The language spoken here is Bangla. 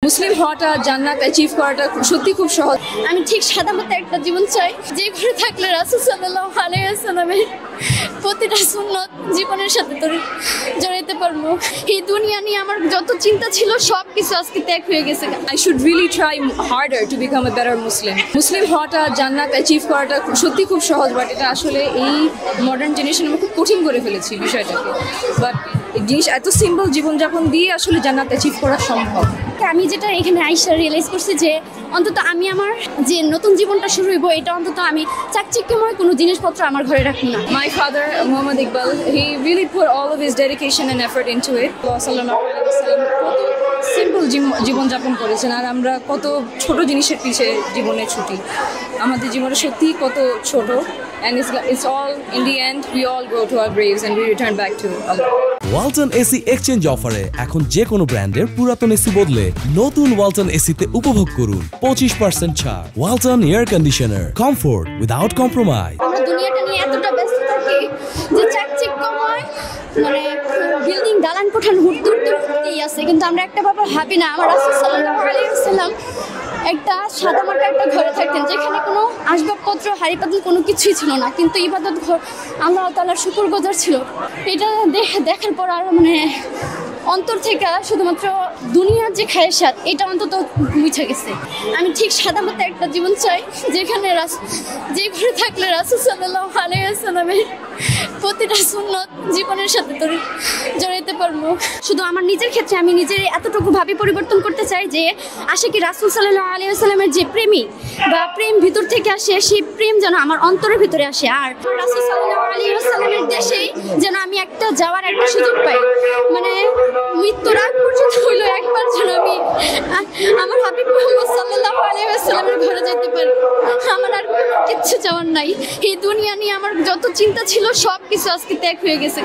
মুসলিম হওয়াটা জান্নাত অ্যাচিভ করাটা সত্যি খুব সহজ। আমি ঠিক সাদামাটা একটা জীবন চাই, যে ঘরে থাকলে রাসূল সাল্লাল্লাহু আলাইহি ওয়াসাল্লামের প্রতিটা সুন্নত জীবনের সাথে জড়াইতে পারবো। এই দুনিয়া নিয়ে আমার যত চিন্তা ছিল সব কিছু আজকে ত্যাগ হয়ে গেছে। I should really try harder to become a better Muslim. মুসলিম হওয়াটা জান্নাত অ্যাচিভ করাটা সত্যি খুব সহজ, বাট এটা আসলে এই মডার্ন জেনারেশন আমরা খুব কঠিন করে ফেলেছি বিষয়টাকে। বাট জিনিস এত সিম্পল জীবনযাপন দিয়ে আসলে জান্নাত অ্যাচিভ করা সম্ভব। আমি যেটা এখানে আইসা রিয়েলাইজ করছি যে অন্তত আমি আমার যে নতুন জীবনটা শুরু হইব, এটা অন্তত আমি চাকচিক্যময় কোনো জিনিসপত্র আমার ঘরে রাখবো না। My father, Muhammad Iqbal, he really put all of his dedication and effort into it. Simple জীবনযাপন করেছেন, আর আমরা কত ছোট জিনিসের পিছে জীবনে ছুটি। আমাদের জীবনে সত্যি কত ছোট, and it's all in the end we all go to our graves and we return back to Allah. Walton AC exchange অফারে এখন যে কোনো ব্র্যান্ডের পুরাতন এসি বদলে নতুন ওয়ালটন এসিতে উপভোগ করুন 25% ছাড়। Walton air conditioner, comfort without compromise. আমরা দুনিয়াটা নিয়ে এতটা ব্যস্ত থাকি যে চাকচিক্যময় মানে বিল্ডিং দালান কোঠান হুড়তেই আছে, কিন্তু আমরা একটা ব্যাপার ভাবি না। আমার রাসূল সাল্লাল্লাহু আলাইহি ওয়াসাল্লাম একটা সাদামাটা একটা ঘরে থাকতেন, যেখানে কোনো আসবাবপত্র হাড়ি পাতিল কোনো কিছুই ছিল না, কিন্তু ইবাদত ঘর আল্লাহ তাআলার শুকরগুজার ছিল। এটা দেখার পর আর মানে অন্তর থেকে শুধুমাত্র দুনিয়ার যে খায়েশাত এটা অন্তত মুছে গেছে। আমি ঠিক সাদামাটা একটা জীবন চাই, যেখানে যে ঘরে থাকলে রাসূল সাল্লাল্লাহু আলাইহি ওয়াসাল্লামের প্রতিটা সুন্নত জীবনের সাথে জড়াইতে পারবো। শুধু আমার নিজের ক্ষেত্রে আমি নিজের এতটুকু ভাবে পরিবর্তন করতে চাই যে আশিকি রাসূল সাল্লাল্লাহু আলাইহি ওয়াসাল্লামের যে প্রেমী বা প্রেম ভিতর থেকে আসে, সেই প্রেম যেন আমার অন্তরের ভিতরে আসে। আর রাসূল সাল্লাল্লাহু আলাইহি ওয়াসাল্লামের দেশেই যেন আমি একটা যাওয়ার একটা সুযোগ পাই, মানে মৃত্যুর আগ পর্যন্ত হইলো একবার যেন আমি আমার হাবিব মুহাম্মদ সাল্লাল্লাহু আলাইহি ওয়াসাল্লামের ঘরে যেতে পারি। আমার আর কোনো কিচ্ছু চাওয়ার নাই। এই দুনিয়া নিয়ে আমার যত চিন্তা ছিল সব কিছু আজকে ত্যাগ হয়ে গেছে।